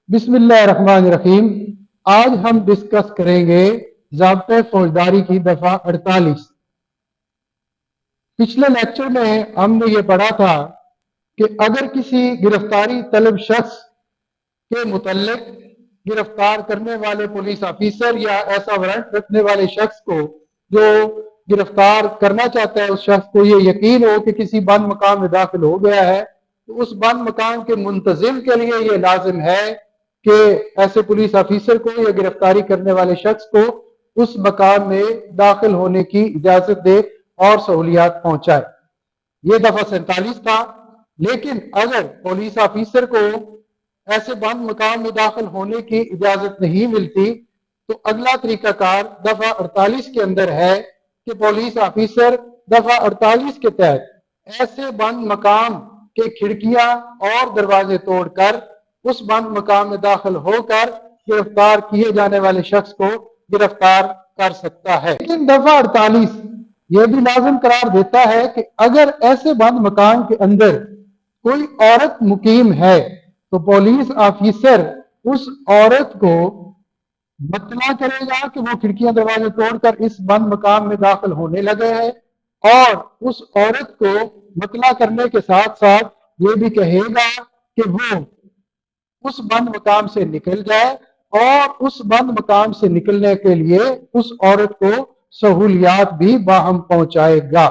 बिस्मिल्लाहिर्रहमानिर्रहीम। आज हम डिस्कस करेंगे ज़ाब्ते फौजदारी की दफ़ा 48। पिछले लेक्चर में हमने ये पढ़ा था कि अगर किसी गिरफ्तारी तलब शख्स के मुतल्लिक गिरफ्तार करने वाले पुलिस ऑफिसर या ऐसा वारंट रखने वाले शख्स को जो गिरफ्तार करना चाहता है, उस शख्स को ये यकीन हो कि किसी बंद मकाम में दाखिल हो गया है, तो उस बंद मकाम के मुंतजिम के लिए ये लाजिम है कि ऐसे पुलिस ऑफिसर को या गिरफ्तारी करने वाले शख्स को उस मकाम में दाखिल होने की इजाजत दे और सहूलियात पहुंचाए। ये दफा 47 था। लेकिन अगर पुलिस ऑफिसर को ऐसे बंद मकाम में दाखिल होने की इजाजत नहीं मिलती, तो अगला तरीकाकार दफा 48 के अंदर है कि पुलिस ऑफिसर दफा 48 के तहत ऐसे बंद मकाम के खिड़कियां और दरवाजे तोड़कर उस बंद मकाम में दाखिल होकर गिरफ्तार किए जाने वाले शख्स को गिरफ्तार कर सकता है। लेकिन दफा 48 यह भी लाजिम करार देता है कि अगर ऐसे बंद मकान के अंदर कोई औरत मुकीम है, तो पुलिस ऑफिसर उस औरत को मतना करेगा कि वो खिड़कियां दरवाजे तोड़कर इस बंद मकाम में दाखिल होने लगे है, और उस औरत को मतना करने के साथ साथ ये भी कहेगा कि वो उस बंद मकाम से निकल जाए, और उस बंद मकाम से निकलने के लिए उस औरत को सहूलियात भी बाहम पहुंचाएगा।